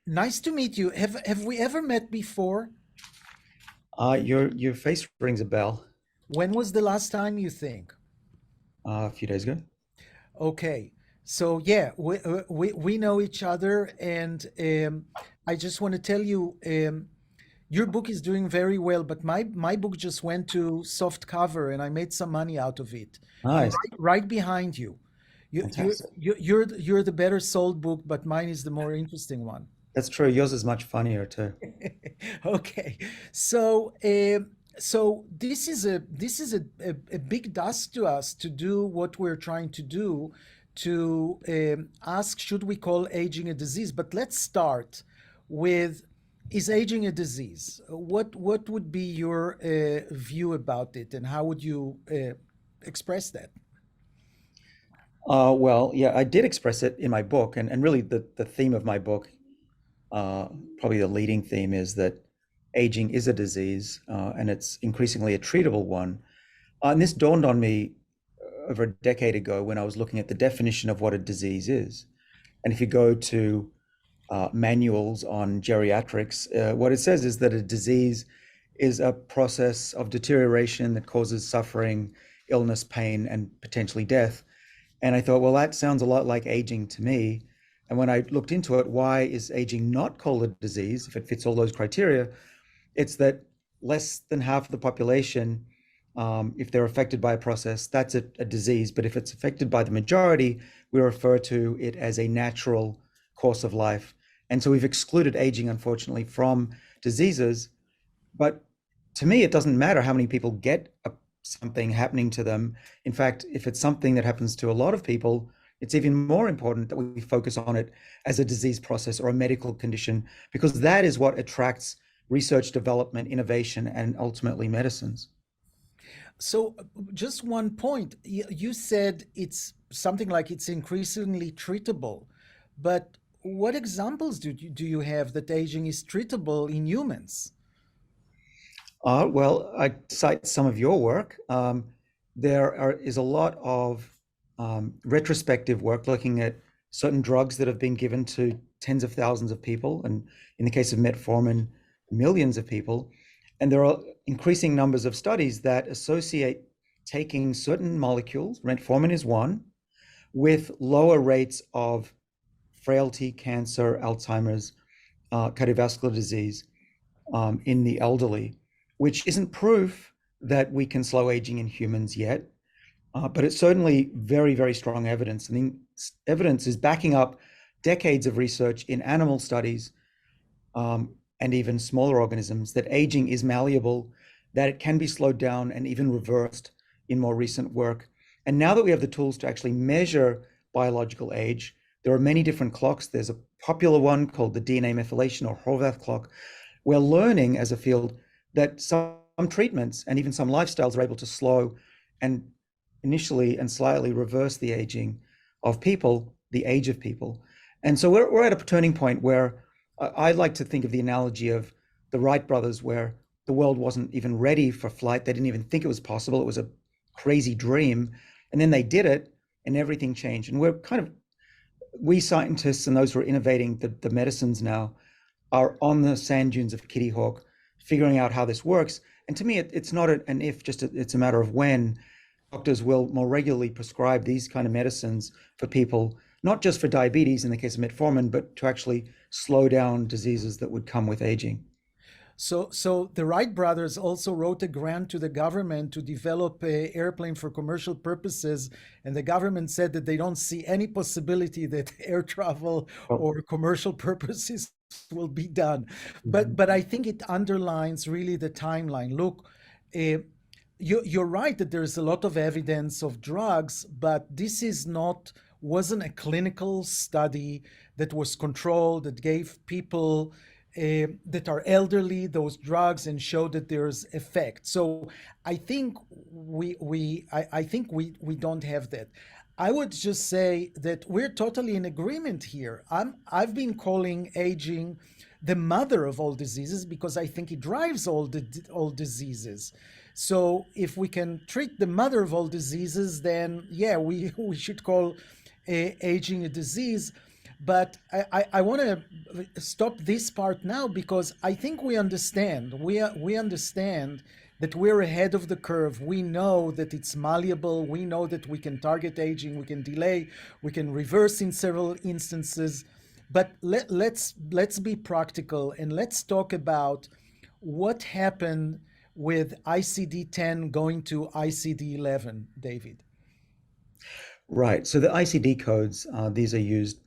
Nice to meet you. Have we ever met before? Your face rings a bell. When was the last time you think? A few days ago. Okay. So yeah, we know each other, and I just want to tell you, your book is doing very well, but my book just went to soft cover, and I made some money out of it. I'm Nice, right behind you. fantastic. You're the better sold book, but mine is the more interesting one. That's true. Yours is much funnier too. Okay, so so this is a big task to us to do what we're trying to do to ask, should we call aging a disease? But let's start with, is aging a disease? What would be your view about it, and how would you express that? Well, yeah, I did express it in my book, and really the theme of my book, probably the leading theme, is that aging is a disease, and it's increasingly a treatable one. And this dawned on me over a decade ago when I was looking at the definition of what a disease is. And if you go to manuals on geriatrics, what it says is that a disease is a process of deterioration that causes suffering, illness, pain, and potentially death. And I thought, well, that sounds a lot like aging to me. And when I looked into it, why is aging not called a disease if it fits all those criteria? It's that less than half of the population, if they're affected by a process, that's a disease. But if it's affected by the majority, we refer to it as a natural course of life. And so we've excluded aging, unfortunately, from diseases. But to me, it doesn't matter how many people get something happening to them. In fact, if it's something that happens to a lot of people, it's even more important that we focus on it as a disease process or a medical condition, because that is what attracts research, development, innovation, and ultimately medicines. So, just one point. You said it's something like it's increasingly treatable, but what examples do you have that aging is treatable in humans? Well, I cite some of your work. Is a lot of retrospective work looking at certain drugs that have been given to tens of thousands of people, and in the case of metformin, millions of people. And there are increasing numbers of studies that associate taking certain molecules, metformin is one, with lower rates of frailty, cancer, Alzheimer's, cardiovascular disease in the elderly, which isn't proof that we can slow aging in humans yet, but it's certainly very, very strong evidence. I mean, evidence is backing up decades of research in animal studies, and even smaller organisms, that aging is malleable, that it can be slowed down and even reversed in more recent work. And now that we have the tools to actually measure biological age, there are many different clocks. There's a popular one called the DNA methylation or Horvath clock. We're learning as a field that some treatments and even some lifestyles are able to slow and initially and slightly reverse the aging of people, the age of people. And so we're at a turning point where I like to think of the analogy of the Wright brothers, where the world wasn't even ready for flight. They didn't even think it was possible. It was a crazy dream. And then they did it and everything changed. And we're kind of, we scientists and those who are innovating the medicines now are on the sand dunes of Kitty Hawk, figuring out how this works. And to me, it's not an if, it's a matter of when doctors will more regularly prescribe these kind of medicines for people, not just for diabetes in the case of metformin, but to actually slow down diseases that would come with aging. So the Wright brothers also wrote a grant to the government to develop a airplane for commercial purposes, and the government said that they don't see any possibility that air travel Oh, or commercial purposes will be done. mhm. But I think it underlines really the timeline. Look, uh, you're right that there's a lot of evidence of drugs, but this is not wasn't a clinical study that was controlled, that gave people that are elderly those drugs and show that there's effect. So I think we don't have that. I would just say that we're totally in agreement here. I've been calling aging the mother of all diseases because I think it drives all diseases. So if we can treat the mother of all diseases, then yeah, we should call aging a disease. But I want to stop this part now because I think we understand. We understand that we're ahead of the curve. We know that it's malleable. We know that we can target aging, we can delay, we can reverse in several instances. But let's be practical and let's talk about what happened with ICD-10 going to ICD-11, David. Right. So the ICD codes, these are used,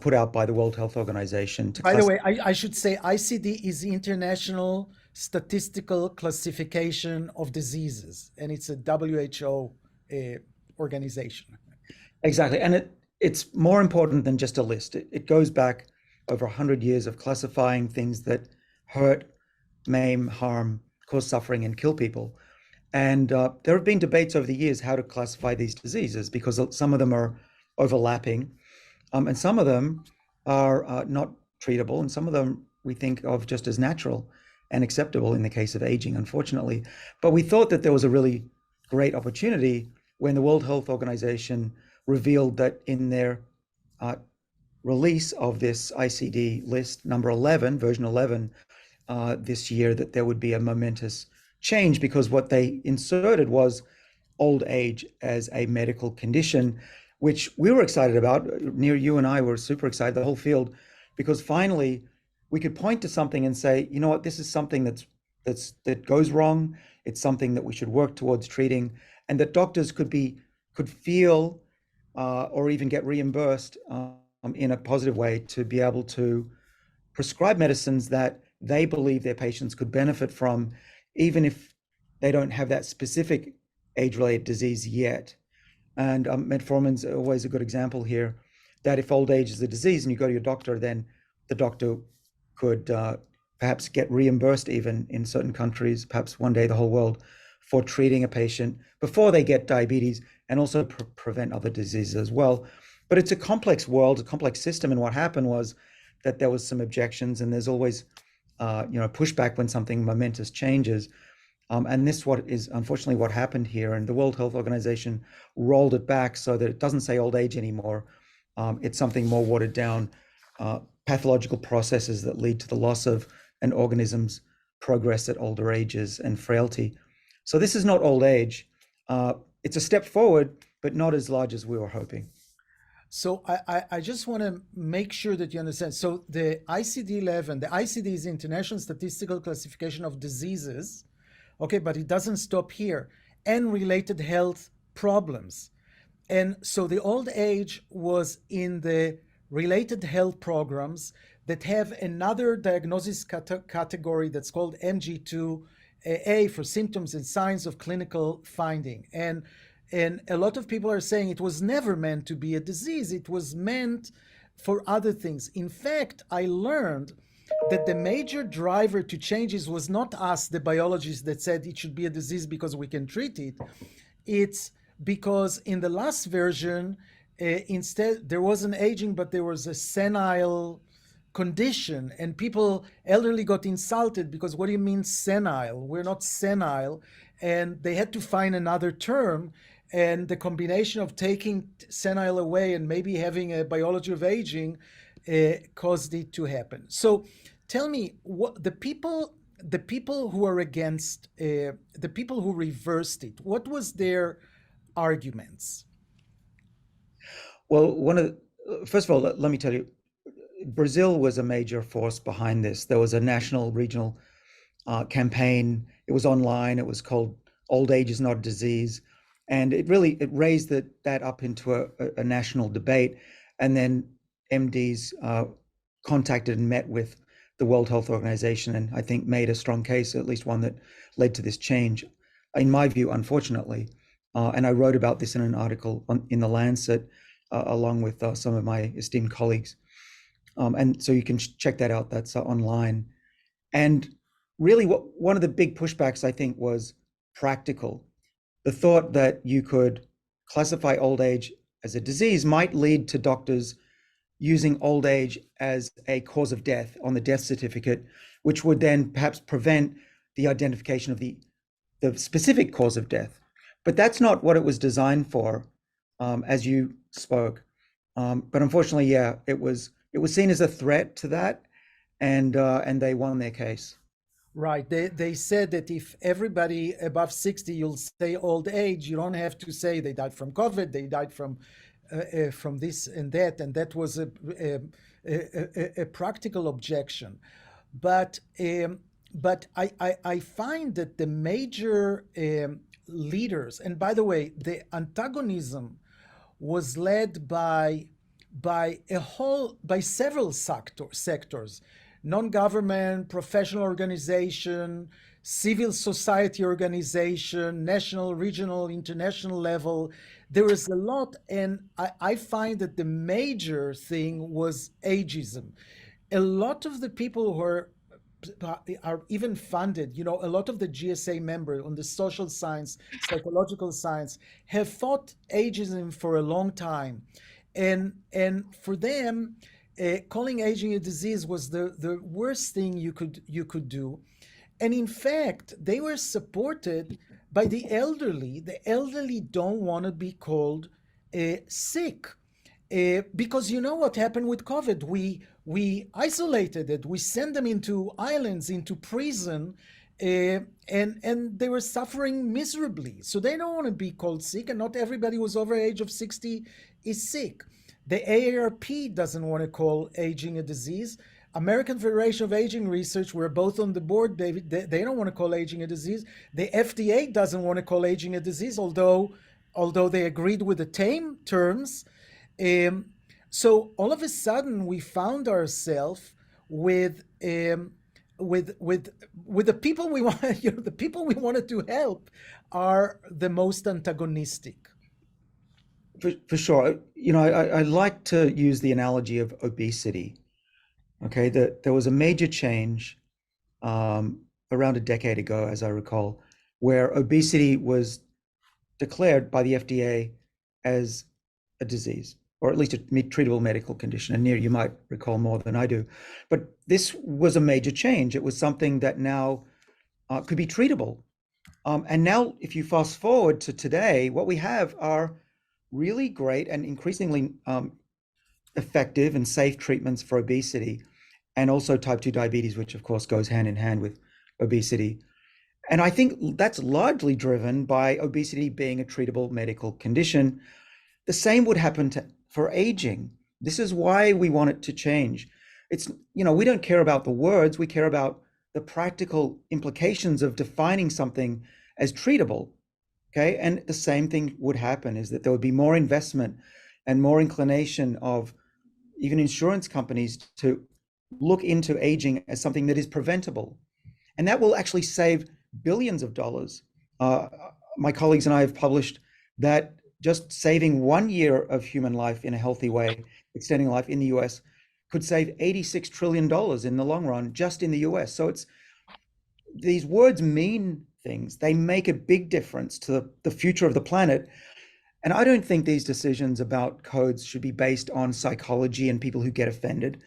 put out by the World Health Organization to By the classify. way, I should say ICD is the International Statistical Classification of Diseases, and it's a WHO organization. Exactly. And it's more important than just a list. It goes back over 100 years of classifying things that hurt, maim, harm, cause suffering, and kill people. And there have been debates over the years how to classify these diseases because some of them are overlapping, and some of them are not treatable, and some of them we think of just as natural and acceptable in the case of aging, unfortunately. But we thought that there was a really great opportunity when the World Health Organization revealed that in their uh, release of this ICD list, number 11, version 11, this year, that there would be a momentous change because what they inserted was old age as a medical condition, which we were excited about. Near you and I were super excited, the whole field, because finally we could point to something and say, you know what, this is something that goes wrong. It's something that we should work towards treating, and that doctors could feel or even get reimbursed in a positive way to be able to prescribe medicines that they believe their patients could benefit from, even if they don't have that specific age-related disease yet. And metformin's always a good example here, that if old age is a disease and you go to your doctor, then the doctor could perhaps get reimbursed even in certain countries, perhaps one day the whole world, for treating a patient before they get diabetes and also prevent other diseases as well. But it's a complex world, a complex system. And what happened was that there was some objections, and there's always pushback when something momentous changes. And this what is unfortunately what happened here. And the World Health Organization rolled it back so that it doesn't say old age anymore. It's something more watered down, pathological processes that lead to the loss of an organism's progress at older ages and frailty. So this is not old age. It's a step forward, but not as large as we were hoping. So I just want to make sure that you understand. So the ICD-11, the ICD is International Statistical Classification of Diseases, okay, but it doesn't stop here, and related health problems. And so the old age was in the related health programs that have another diagnosis category that's called MG2A for symptoms and signs of clinical finding. And a lot of people are saying it was never meant to be a disease. It was meant for other things. In fact, I learned that the major driver to changes was not us, the biologists, that said it should be a disease because we can treat it. It's because in the last version, instead, there wasn't aging, but there was a senile condition, and elderly got insulted because what do you mean senile? We're not senile. And they had to find another term. And the combination of taking senile away and maybe having a biology of aging caused it to happen. So tell me, what the people who are against, the people who reversed it, what was their arguments? Well, first of all, let me tell you, Brazil was a major force behind this. There was a national, regional campaign. It was online. It was called "Old Age is Not a Disease," and it raised that up into a national debate. And then MDs contacted and met with the World Health Organization, and I think made a strong case, at least one that led to this change, in my view, unfortunately. And I wrote about this in an article in the Lancet, along with some of my esteemed colleagues. And so you can check that out. That's online. And really, one of the big pushbacks, I think, was practical. The thought that you could classify old age as a disease might lead to doctors using old age as a cause of death on the death certificate, which would then perhaps prevent the identification of the specific cause of death. But that's not what it was designed for, as you spoke. But unfortunately, yeah, it was seen as a threat to that, and they won their case. Right. They said that if everybody above 60, you'll say old age, you don't have to say they died from COVID, they died from this and that. And that was a practical objection. But I find that the major leaders, and by the way, the antagonism was led by several sectors, non-government, professional organization, civil society organization, national, regional, international level. There is a lot, and I find that the major thing was ageism. A lot of the people who are even funded, a lot of the GSA members on the social science, psychological science have fought ageism for a long time. And for them, calling aging a disease was the worst thing you could do. And in fact, they were supported by the elderly. The elderly don't want to be called sick. Because you know what happened with COVID? We isolated it. We sent them into islands, into prison, and they were suffering miserably. So they don't want to be called sick, and not everybody who's over age of 60 is sick. The AARP doesn't want to call aging a disease. American Federation of Aging Research, we're both on the board, David. They don't want to call aging a disease. The FDA doesn't want to call aging a disease, although they agreed with the TAME terms. So all of a sudden, we found ourselves with the people we want, the people we wanted to help are the most antagonistic. For sure. I like to use the analogy of obesity. Okay, that there was a major change around a decade ago, as I recall, where obesity was declared by the FDA as a disease, or at least a treatable medical condition. And Nir, you might recall more than I do. But this was a major change. It was something that now could be treatable. And now, if you fast forward to today, what we have are really great and increasingly effective and safe treatments for obesity, and also type 2 diabetes, which of course goes hand in hand with obesity. And I think that's largely driven by obesity being a treatable medical condition. The same would happen for aging. This is why we want it to change. It's, we don't care about the words, we care about the practical implications of defining something as treatable. Okay, and the same thing would happen, is that there would be more investment and more inclination of even insurance companies to look into aging as something that is preventable. And that will actually save billions of dollars. My colleagues and I have published that just saving 1 year of human life in a healthy way, extending life in the US, could save $86 trillion in the long run, just in the US. So these words mean things. They make a big difference to the future of the planet. And I don't think these decisions about codes should be based on psychology and people who get offended.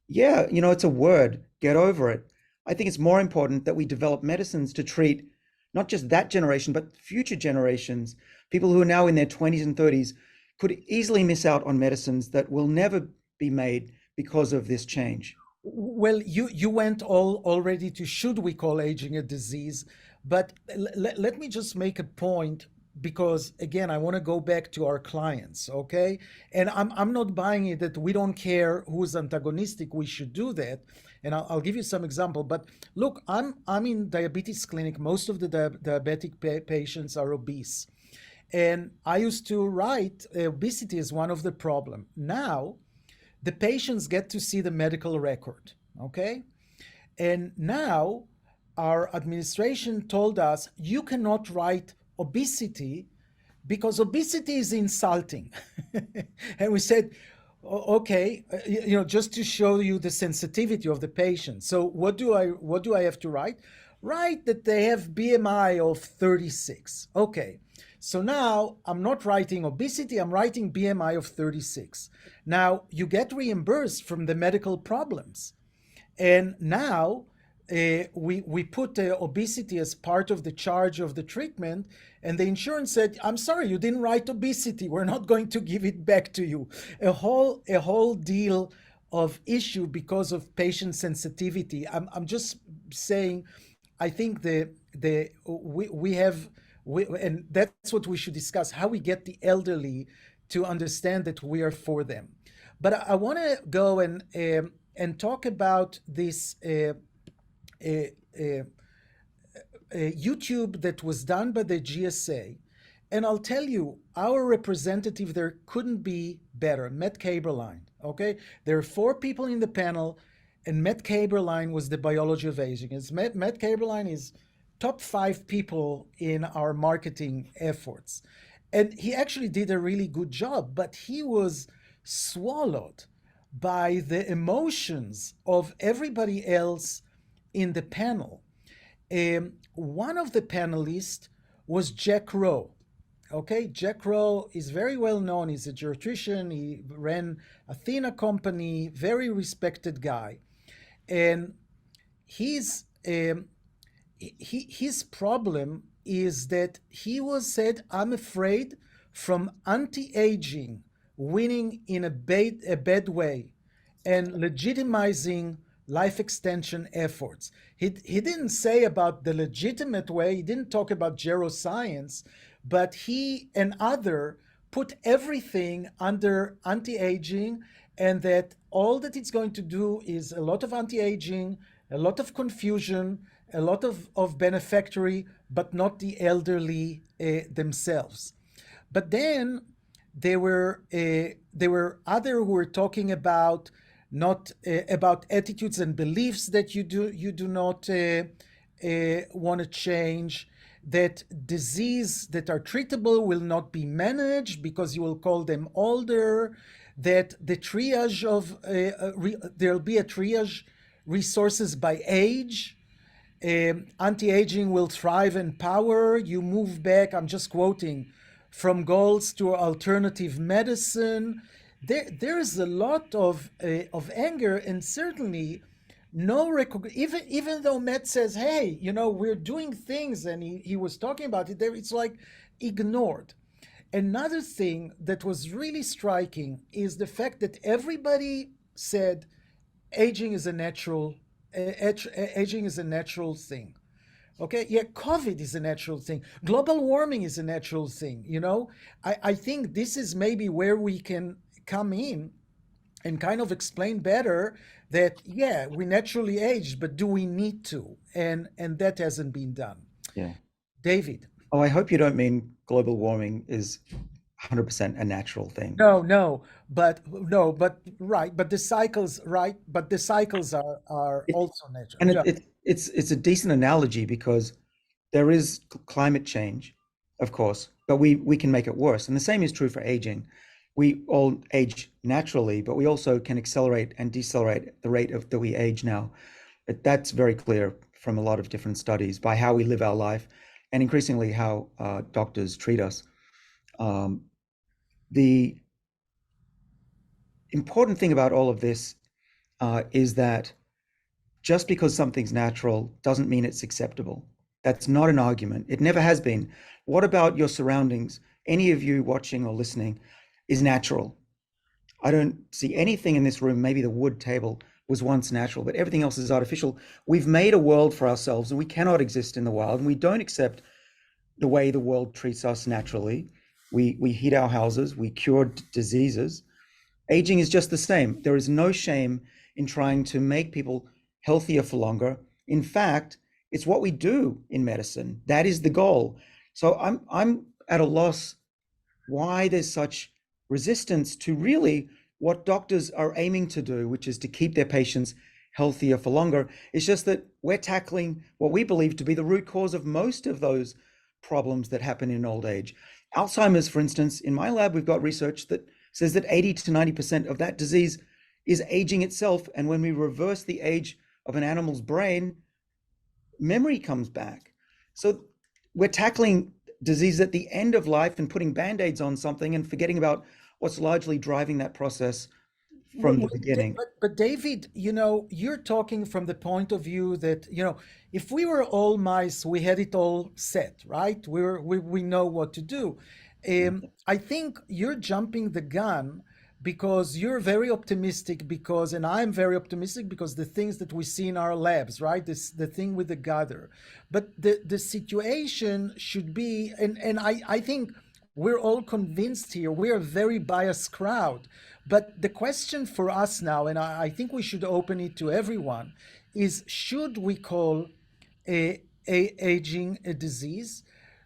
Yeah, it's a word, get over it. I think it's more important that we develop medicines to treat not just that generation, but future generations. People who are now in their 20s and 30s could easily miss out on medicines that will never be made because of this change. Well, you went already to should we call aging a disease, but let me just make a point, because again, I want to go back to our clients, okay? And I'm not buying it that we don't care who's antagonistic. We should do that, and I'll give you some example. But look, I'm in diabetes clinic. Most of the diabetic patients are obese, and I used to write obesity is one of the problem. Now, the patients get to see the medical record, okay? And now our administration told us you cannot write obesity because obesity is insulting. And we said, okay, just to show you the sensitivity of the patient. So what do I have to write? Write that they have BMI of 36. Okay. So now I'm not writing obesity, I'm writing BMI of 36. Now you get reimbursed from the medical problems. And now we put obesity as part of the charge of the treatment, and the insurance said, "I'm sorry, you didn't write obesity. We're not going to give it back to you." A whole deal of issue because of patient sensitivity. I'm just saying, I think we have and that's what we should discuss, how we get the elderly to understand that we are for them. But I want to go and talk about this YouTube that was done by the GSA. And I'll tell you, our representative there couldn't be better, Matt Kaberlein. Okay, there are 4 people in the panel, and Matt Kaberlein was the biology of aging. Matt Kaberlein is top 5 people in our marketing efforts, and he actually did a really good job. But he was swallowed by the emotions of everybody else in the panel. One of the panelists was Jack Rowe. Okay, Jack Rowe is very well known. He's a geriatrician. He ran Athena company, very respected guy. And his problem is that he was said, "I'm afraid from anti-aging winning in a bad way and legitimizing life extension efforts." He didn't say about the legitimate way, he didn't talk about geroscience, but he and other put everything under anti-aging, and that all that it's going to do is a lot of anti-aging, a lot of confusion, a lot of benefactory, but not the elderly themselves. But then there were other who were talking about not about attitudes and beliefs that you do not want to change, that disease that are treatable will not be managed because you will call them older, that the triage of there'll be a triage resources by age. Anti-aging will thrive in power. You move back, I'm just quoting, from goals to alternative medicine. There is a lot of anger, and certainly no recognition. Even though Matt says, "Hey, we're doing things," and he was talking about it, there it's like ignored. Another thing that was really striking is the fact that everybody said aging is a natural thing. Okay, yeah, COVID is a natural thing. Global warming is a natural thing. I think this is maybe where we can come in and kind of explain better that, yeah, we naturally age, but do we need to? And that hasn't been done. Yeah. David. Oh, I hope you don't mean global warming is 100% a natural thing. No, but right, but the cycles, right, but the cycles are It, also natural. and Yeah. it's a decent analogy because there is climate change, of course, but we can make it worse. And the same is true for aging. We all age naturally, but we also can accelerate and decelerate the rate that we age now. That's very clear from a lot of different studies by how we live our life and increasingly how doctors treat us. The important thing about all of this is that just because something's natural doesn't mean it's acceptable. That's not an argument. It never has been. What about your surroundings? Any of you watching or listening is natural. I don't see anything in this room. Maybe the wood table was once natural, but everything else is artificial. We've made a world for ourselves and we cannot exist in the wild, and we don't accept the way the world treats us naturally. We heat our houses, we cure diseases. Aging is just the same. There is no shame in trying to make people healthier for longer. In fact, it's what we do in medicine. That is the goal. So I'm at a loss why there's such resistance to really what doctors are aiming to do, which is to keep their patients healthier for longer. It's just that we're tackling what we believe to be the root cause of most of those problems that happen in old age. Alzheimer's, for instance, in my lab, we've got research that says that 80 to 90% of that disease is aging itself. And when we reverse the age of an animal's brain, memory comes back. So we're tackling disease at the end of life and putting band-aids on something and forgetting about what's largely driving that process from the beginning. But David, you're talking from the point of view that, if we were all mice, we had it all set, right? We know what to do. I think you're jumping the gun because you're very optimistic and I'm very optimistic because the things that we see in our labs, right? The thing with the gather. But the situation should be, and I think we're all convinced here, we're a very biased crowd. But the question for us now, and I think we should open it to everyone, is should we call aging a disease?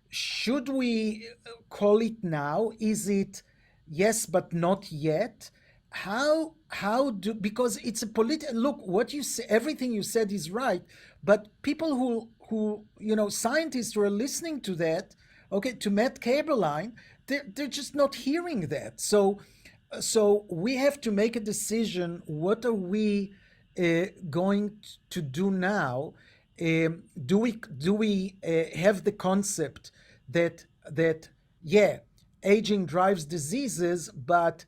Should we call it now? Is it yes, but not yet? Because it's a political look, what you say, everything you said is right, but people who scientists who are listening to that, okay, to Matt Kaberlein, they're just not hearing that. So we have to make a decision. What are we going to do now? Do we have the concept that yeah, aging drives diseases, but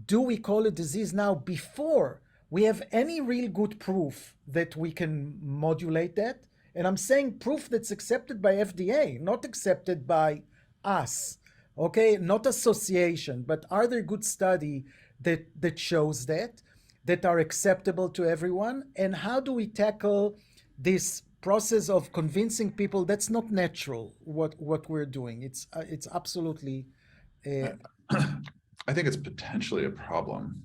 do we call it disease now before we have any real good proof that we can modulate that? And I'm saying proof that's accepted by FDA, not accepted by us. Okay, not association, but are there good study that shows that are acceptable to everyone? And how do we tackle this process of convincing people that's not natural what we're doing? It's absolutely I think it's potentially a problem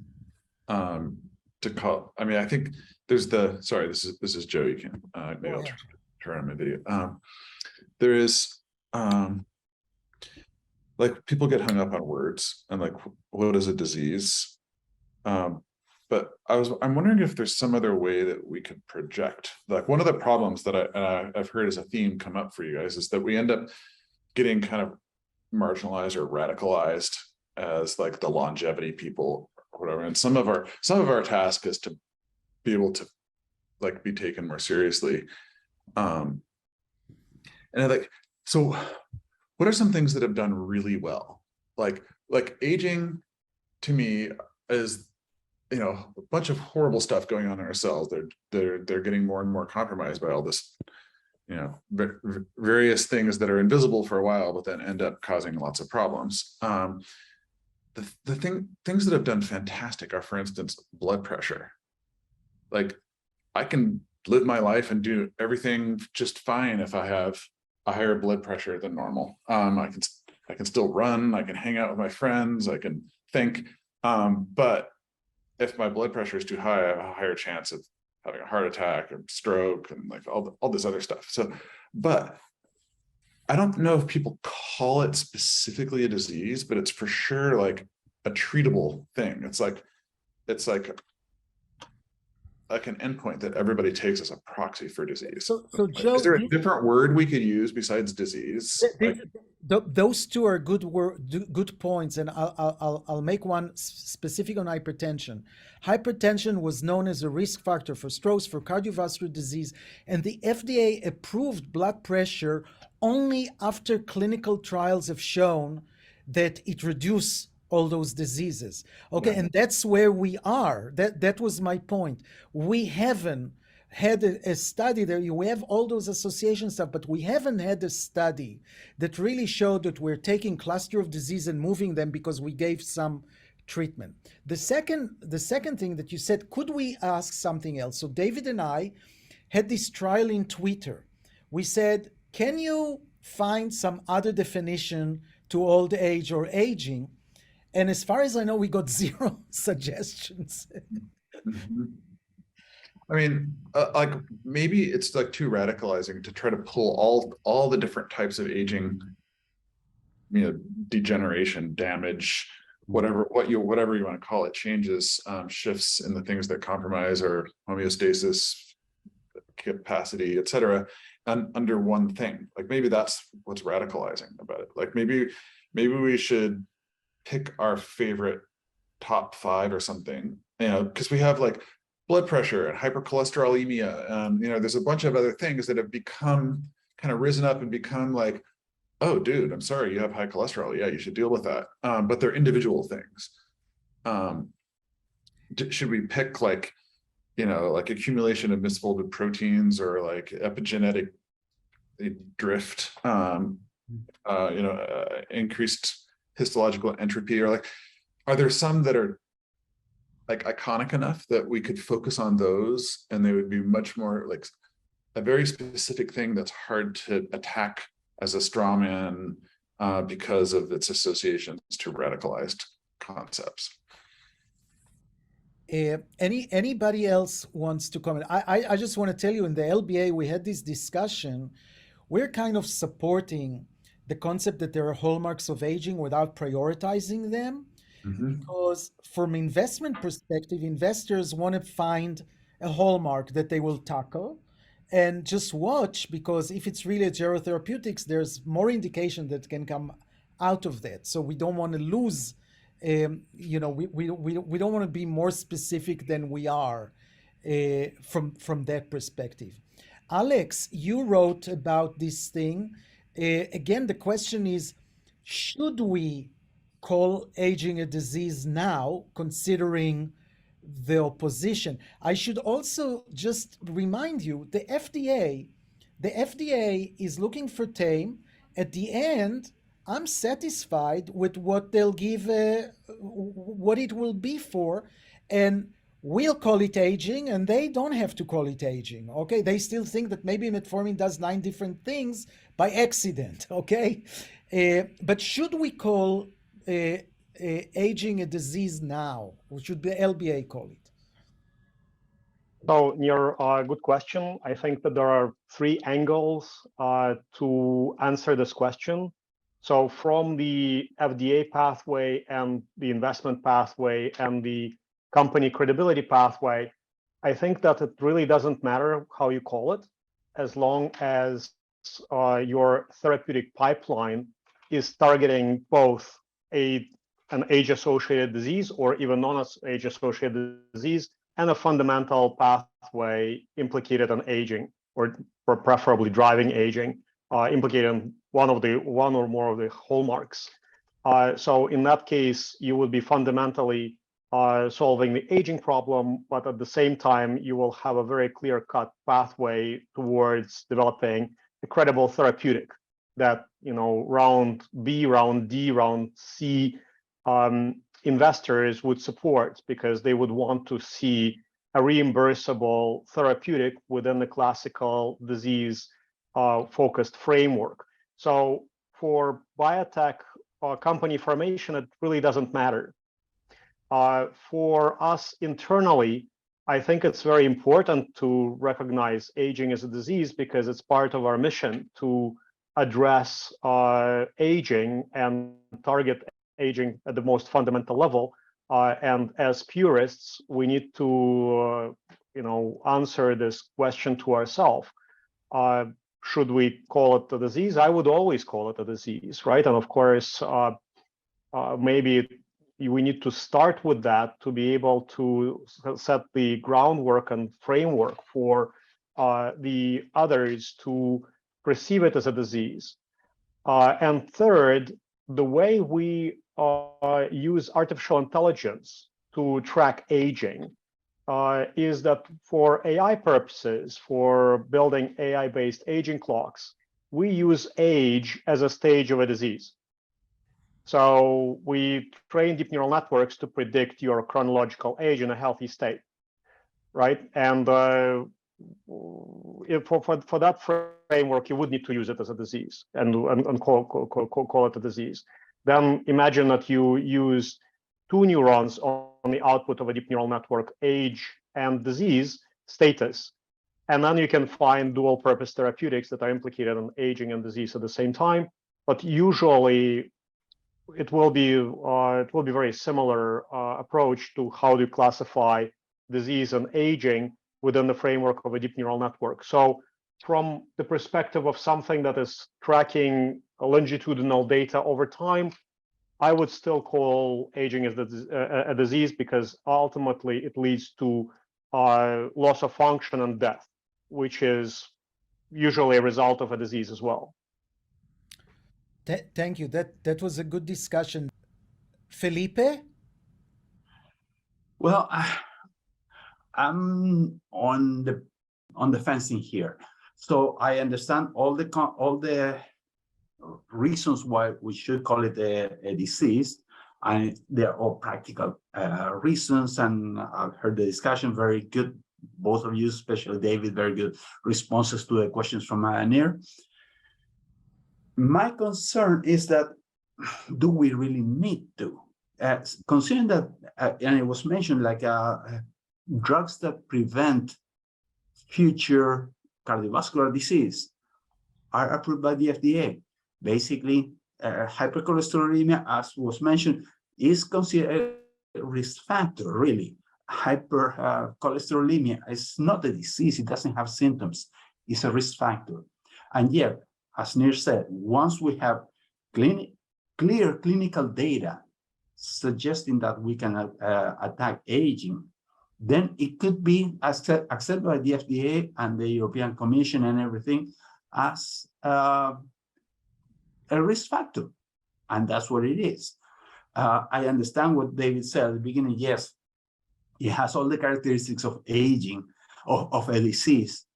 to call. I mean, I think there's sorry, this is Joe. You can maybe I'll turn on my video. There is like people get hung up on words and like what is a disease, but I'm wondering if there's some other way that we could project. Like one of the problems that I've heard as a theme come up for you guys is that we end up getting kind of marginalized or radicalized as like the longevity people or whatever. And some of our task is to be able to like be taken more seriously. And I like, so what are some things that have done really well? Like aging to me is, a bunch of horrible stuff going on in our cells. They're getting more and more compromised by all this, various things that are invisible for a while, but then end up causing lots of problems. Things that have done fantastic are, for instance, blood pressure. Like I can live my life and do everything just fine if I have a higher blood pressure than normal. I can still run, I can hang out with my friends, I can think, but if my blood pressure is too high, I have a higher chance of having a heart attack or stroke and like all this other stuff. So, but I don't know if people call it specifically a disease, but it's for sure like a treatable thing. It's like an endpoint that everybody takes as a proxy for disease. So Joe, is there a different word we could use besides disease? Those two are good points, and I'll make one specific on hypertension. Hypertension was known as a risk factor for strokes, for cardiovascular disease, and the FDA approved blood pressure only after clinical trials have shown that it reduces all those diseases. Okay, and that's where we are. That was my point. We haven't had a study there. We have all those association stuff, but we haven't had a study that really showed that we're taking cluster of disease and moving them because we gave some treatment. The second thing that you said, could we ask something else? So David and I had this trial in Twitter. We said, can you find some other definition to old age or aging? And as far as I know, we got 0 suggestions. Mm-hmm. I mean, like maybe it's like too radicalizing to try to pull all the different types of aging, degeneration, damage, whatever you want to call it, changes, shifts in the things that compromise or homeostasis, capacity, etc., under one thing. Like maybe that's what's radicalizing about it. Like maybe we should pick our favorite top 5 or something, because we have like blood pressure and hypercholesterolemia. There's a bunch of other things that have become kind of risen up and become like, oh, dude, I'm sorry, you have high cholesterol. Yeah, you should deal with that. But they're individual things. should we pick like, like accumulation of misfolded proteins or like epigenetic drift, increased histological entropy, or like, are there some that are like iconic enough that we could focus on those and they would be much more like a very specific thing that's hard to attack as a straw man because of its associations to radicalized concepts? Anybody else wants to comment? I just want to tell you, in the LBA we had this discussion. We're kind of supporting the concept that there are hallmarks of aging without prioritizing them, because from investment perspective, investors want to find a hallmark that they will tackle and just watch, because if it's really a gerotherapeutics, there's more indication that can come out of that. So we don't want to lose, we don't want to be more specific than we are from that perspective. Alex, you wrote about this thing. Again, the question is, should we call aging a disease now, considering the opposition? I should also just remind you, the FDA is looking for tame. At the end, I'm satisfied with what they'll give, what it will be for, and we'll call it aging, and they don't have to call it aging. Okay, they still think that maybe metformin does 9 different things by accident. Okay, but should we call aging a disease now, or should the LBA call it? So, Nir, good question. I think that there are 3 angles to answer this question. So from the FDA pathway and the investment pathway and the company credibility pathway, I think that it really doesn't matter how you call it, as long as your therapeutic pipeline is targeting both an age-associated disease or even non-age-associated disease and a fundamental pathway implicated in aging, or preferably driving aging, implicated in one or more of the hallmarks. So in that case, you would be fundamentally solving the aging problem, but at the same time, you will have a very clear-cut pathway towards developing a credible therapeutic that, round B, round D, round C investors would support, because they would want to see a reimbursable therapeutic within the classical disease focused framework. So for biotech company formation, it really doesn't matter. For us internally, I think it's very important to recognize aging as a disease, because it's part of our mission to address aging and target aging at the most fundamental level. And as purists, we need to answer this question to ourselves. Should we call it a disease? I would always call it a disease, right? And of course, maybe we need to start with that to be able to set the groundwork and framework for the others to perceive it as a disease. And third, the way we use artificial intelligence to track aging is that for AI purposes, for building AI-based aging clocks, we use age as a stage of a disease. So we train deep neural networks to predict your chronological age in a healthy state, right? And for that framework, you would need to use it as a disease and call it a disease. Then imagine that you use 2 neurons on the output of a deep neural network, age and disease status. And then you can find dual purpose therapeutics that are implicated in aging and disease at the same time. But usually it will be very similar approach to how to classify disease and aging within the framework of a deep neural network. So from the perspective of something that is tracking longitudinal data over time, I would still call aging as a disease, because ultimately it leads to loss of function and death, which is usually a result of a disease as well. Thank you. That was a good discussion. Felipe? Well, I'm on the fencing here. So I understand all the reasons why we should call it a disease, and they're all practical reasons. And I've heard the discussion, very good, both of you, especially David, very good responses to the questions from Nir. My concern is that, do we really need to? Considering that, and it was mentioned, like drugs that prevent future cardiovascular disease are approved by the FDA. Basically, hypercholesterolemia, as was mentioned, is considered a risk factor, really. Hypercholesterolemia is not a disease, it doesn't have symptoms, it's a risk factor. And yet, as Nir said, once we have clear clinical data suggesting that we can attack aging, then it could be accepted by the FDA and the European Commission and everything as a risk factor. And that's what it is. I understand what David said at the beginning. Yes, it has all the characteristics of aging, of a disease.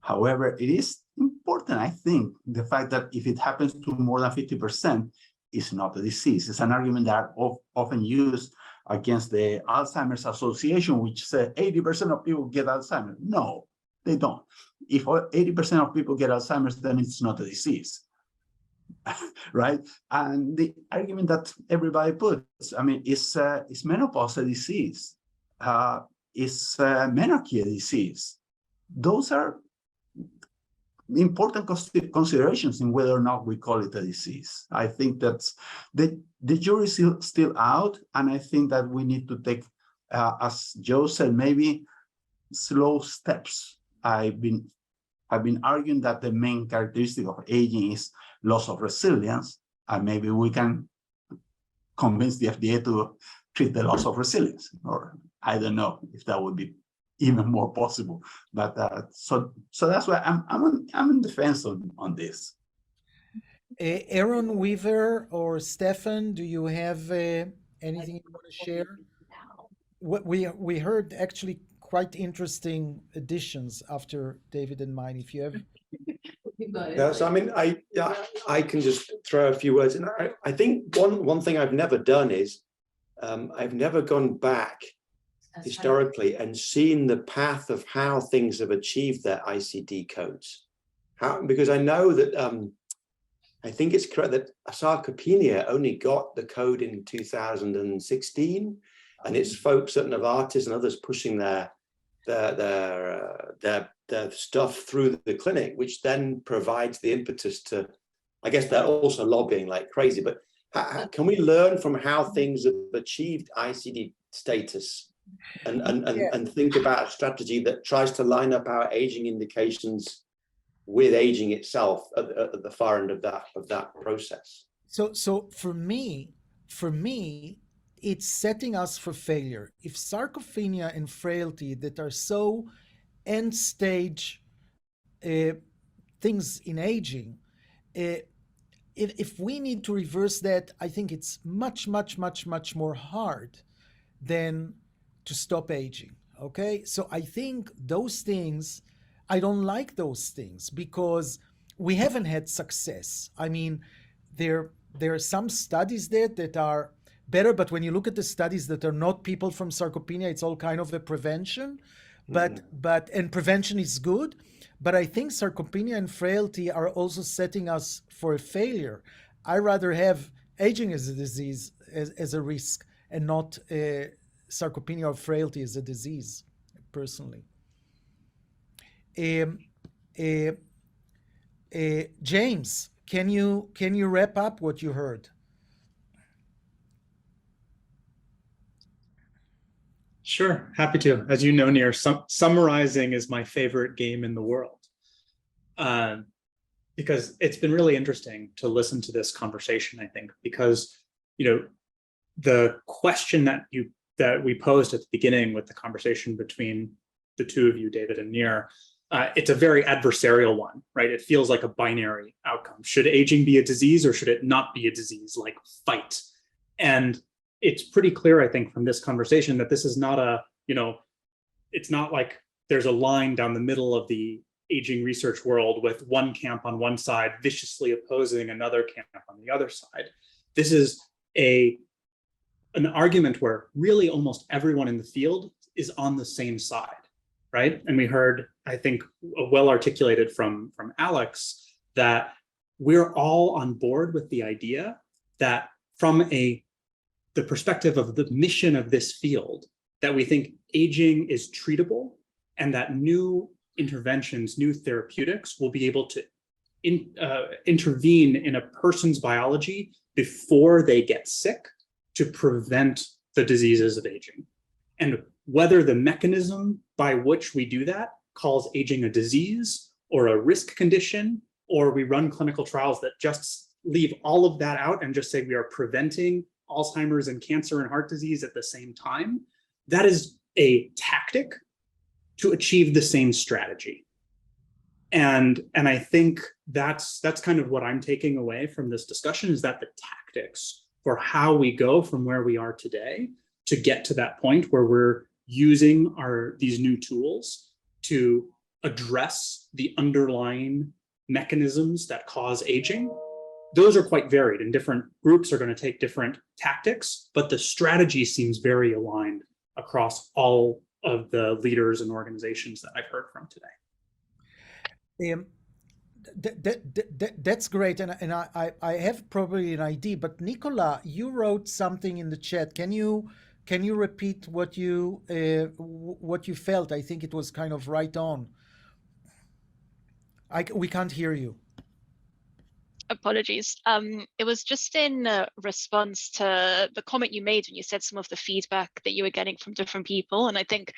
However, it is important, I think, the fact that if it happens to more than 50%, it's not a disease. It's an argument that often used against the Alzheimer's Association, which said 80% of people get Alzheimer's. No, they don't. If 80% of people get Alzheimer's, then it's not a disease, right? And the argument that everybody puts, I mean, is menopause a disease? Is menarche a disease? Those are important considerations in whether or not we call it a disease. I think that's the jury is still out, and I think that we need to take, as Joe said, maybe slow steps. I've been arguing that the main characteristic of aging is loss of resilience, and maybe we can convince the FDA to treat the loss of resilience, or I don't know if that would be even more possible, but so that's why I'm in defense on this. Aaron, Weaver, or Stefan, do you have anything you want to share? What we heard actually quite interesting additions after David and mine. If you have, yeah, so I mean, I can just throw a few words in. I think one thing I've never done is I've never gone back historically and seen the path of how things have achieved their ICD codes. Because I know that I think it's correct that sarcopenia only got the code in 2016, and it's folks at Novartis and others pushing their stuff through the clinic, which then provides the impetus to, I guess they're also lobbying like crazy, but can we learn from how things have achieved ICD status and think about a strategy that tries to line up our aging indications with aging itself at the far end of that process? So for me, it's setting us for failure. If sarcopenia and frailty that are so end stage things in aging, if we need to reverse that, I think it's much more hard than to stop aging. Okay, so I think those things, I don't like those things because we haven't had success. I mean, there are some studies there that are better, but when you look at the studies that are not people from sarcopenia, it's all kind of a prevention. And prevention is good, but I think sarcopenia and frailty are also setting us for a failure. I rather have aging as a disease as a risk and not sarcopenia or frailty as a disease, personally. James, can you wrap up what you heard? Sure, happy to. As you know, Nir, summarizing is my favorite game in the world, because it's been really interesting to listen to this conversation, I think, because, you know, the question that we posed at the beginning with the conversation between the two of you, David and Nir, it's a very adversarial one, right? It feels like a binary outcome. Should aging be a disease or should it not be a disease, like fight? And it's pretty clear, I think, from this conversation that this is not a, it's not like there's a line down the middle of the aging research world with one camp on one side viciously opposing another camp on the other side. This is an argument where really almost everyone in the field is on the same side, right? And we heard, I think, well articulated from Alex, that we're all on board with the idea that from the perspective of the mission of this field, that we think aging is treatable and that new interventions, new therapeutics will be able to intervene in a person's biology before they get sick to prevent the diseases of aging. And whether the mechanism by which we do that calls aging a disease or a risk condition, or we run clinical trials that just leave all of that out and just say we are preventing Alzheimer's and cancer and heart disease at the same time, that is a tactic to achieve the same strategy. And I think that's kind of what I'm taking away from this discussion, is that the tactics for how we go from where we are today to get to that point where we're using these new tools to address the underlying mechanisms that cause aging, those are quite varied, and different groups are going to take different tactics, but the strategy seems very aligned across all of the leaders and organizations that I've heard from today. That's great, and I have probably an idea, but Nicola, you wrote something in the chat. Can you repeat what you felt? I think it was kind of right on. We can't hear you. Apologies. It was just in response to the comment you made when you said some of the feedback that you were getting from different people. And I think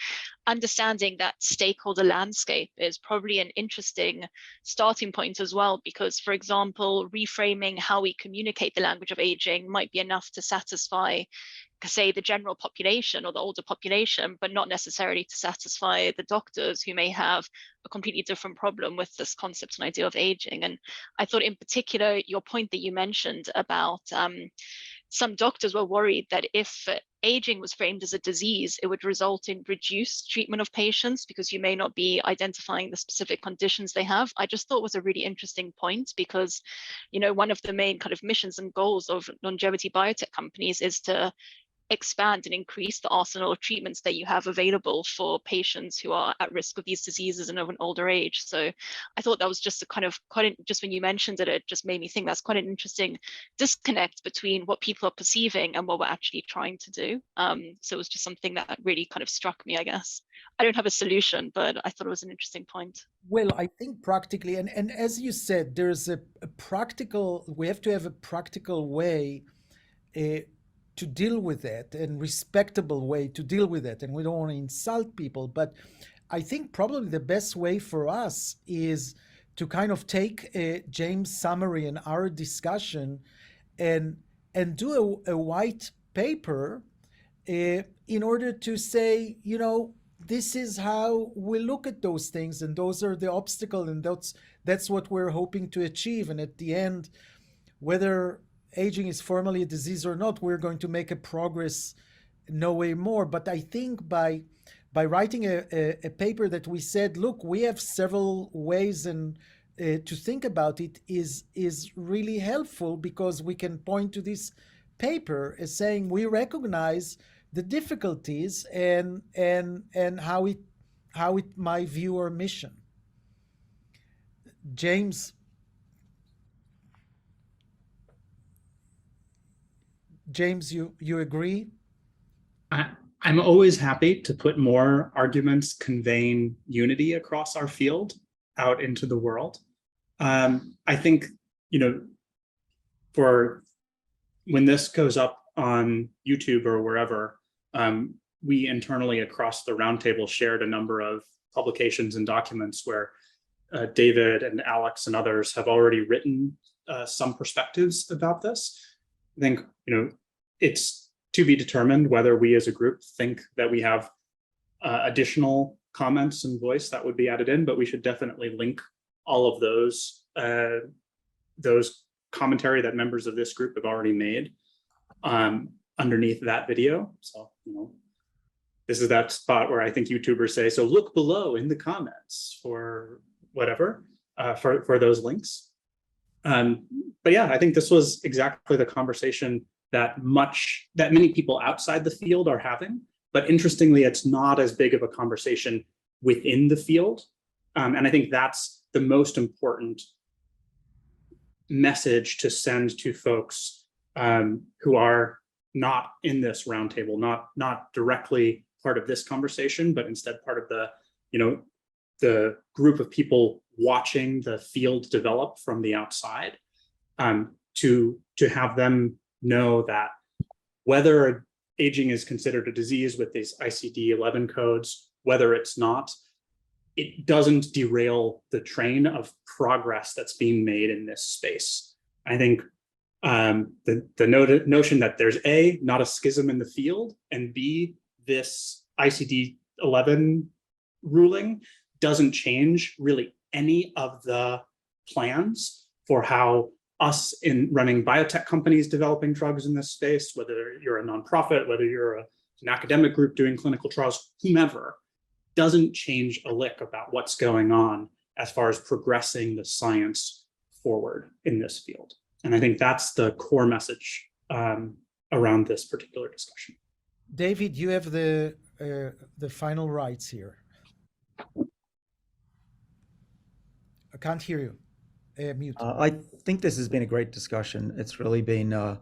understanding that stakeholder landscape is probably an interesting starting point as well, because, for example, reframing how we communicate the language of aging might be enough to satisfy, say, the general population or the older population, but not necessarily to satisfy the doctors who may have a completely different problem with this concept and idea of aging. And I thought in particular, your point that you mentioned about some doctors were worried that if aging was framed as a disease, it would result in reduced treatment of patients because you may not be identifying the specific conditions they have. I just thought was a really interesting point because, one of the main kind of missions and goals of longevity biotech companies is to expand and increase the arsenal of treatments that you have available for patients who are at risk of these diseases and of an older age. So I thought that was just a kind of just when you mentioned it, it just made me think that's quite an interesting disconnect between what people are perceiving and what we're actually trying to do. So it was just something that really kind of struck me, I guess. I don't have a solution, but I thought it was an interesting point. Well, I think practically, and as you said, there's a practical, we have to have a practical way to deal with it, and respectable way to deal with it. And we don't want to insult people, but I think probably the best way for us is to kind of take James' summary and our discussion and do a white paper in order to say, this is how we look at those things, and those are the obstacles, and that's what we're hoping to achieve. And at the end, whether aging is formally a disease or not, we're going to make a progress no way more. But I think by writing a paper that we said, look, we have several ways and to think about it is really helpful, because we can point to this paper as saying we recognize the difficulties and how it might view our mission. James you agree? I'm always happy to put more arguments conveying unity across our field out into the world. I think, for when this goes up on YouTube or wherever, we internally across the roundtable shared a number of publications and documents where David and Alex and others have already written some perspectives about this. I think, it's to be determined whether we as a group think that we have additional comments and voice that would be added in, but we should definitely link all of those commentary that members of this group have already made. underneath that video. So, this is that spot where I think YouTubers say, so look below in the comments for whatever, for those links. But yeah, I think this was exactly the conversation that many people outside the field are having. But interestingly, it's not as big of a conversation within the field. And I think that's the most important message to send to folks who are not in this roundtable, not directly part of this conversation, but instead part of the group of people watching the field develop from the outside, to have them know that whether aging is considered a disease with these ICD-11 codes, whether it's not, it doesn't derail the train of progress that's being made in this space. I think the notion that there's A, not a schism in the field, and B, this ICD-11 ruling doesn't change really any of the plans for how us in running biotech companies developing drugs in this space, whether you're a nonprofit, whether you're an academic group doing clinical trials, whomever, doesn't change a lick about what's going on as far as progressing the science forward in this field. And I think that's the core message around this particular discussion. David, you have the final rights here. I can't hear you. Mute. I think this has been a great discussion. It's really been,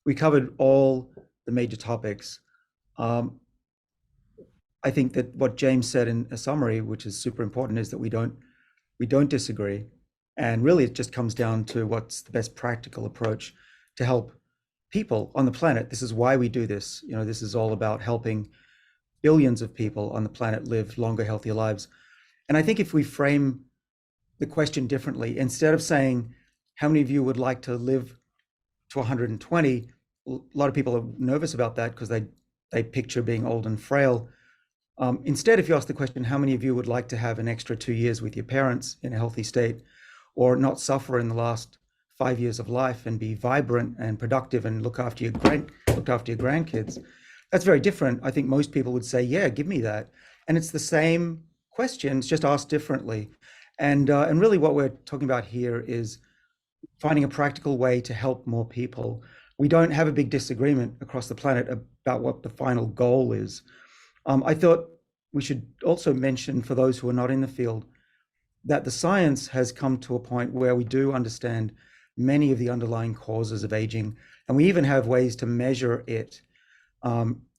we covered all the major topics. I think that what James said in a summary, which is super important, is that we don't disagree. And really it just comes down to what's the best practical approach to help people on the planet. This is why we do this. This is all about helping billions of people on the planet live longer, healthier lives. And I think if we frame the question differently, instead of saying, how many of you would like to live to 120? A lot of people are nervous about that because they picture being old and frail. Instead, if you ask the question, how many of you would like to have an extra 2 years with your parents in a healthy state, or not suffer in the last 5 years of life and be vibrant and productive and look after your grandkids, that's very different. I think most people would say, yeah, give me that. And it's the same questions, just asked differently. And really what we're talking about here is finding a practical way to help more people. We don't have a big disagreement across the planet about what the final goal is. I thought we should also mention, for those who are not in the field, that the science has come to a point where we do understand many of the underlying causes of aging, and we even have ways to measure it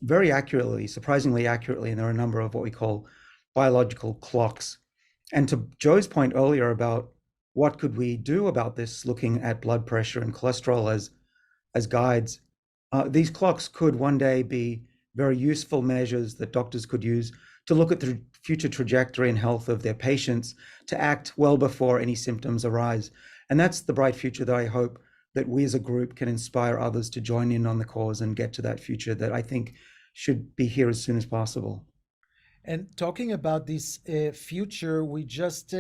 very accurately, surprisingly accurately, and there are a number of what we call biological clocks. And to Joe's point earlier about what could we do about this, looking at blood pressure and cholesterol as guides, these clocks could one day be very useful measures that doctors could use to look at the future trajectory and health of their patients, to act well before any symptoms arise. And that's the bright future that I hope that we as a group can inspire others to join in on the cause and get to that future that I think should be here as soon as possible. And talking about this future, we just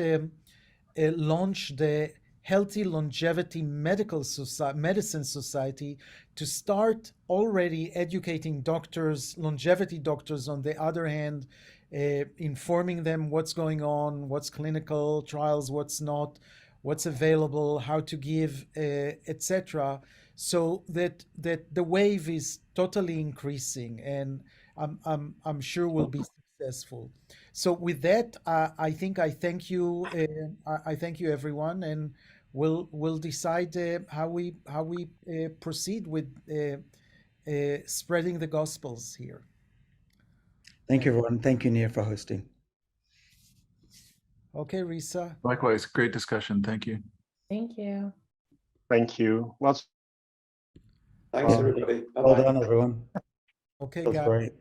launched the Healthy Longevity Medicine Society to start already educating doctors, longevity doctors, on the other hand, informing them what's going on, what's clinical trials, what's not, what's available, how to give, etc. So that the wave is totally increasing, and I'm sure we'll be successful. So with that, I think I thank you. I thank you, everyone, and we'll decide how we proceed with spreading the gospels here. Thank you, everyone. Thank you, Nir, for hosting. Okay, Risa. Likewise, great discussion. Thank you. Thank you. Thank you. Thanks, everybody. Well Bye-bye. done, everyone. Okay, That's guys. great.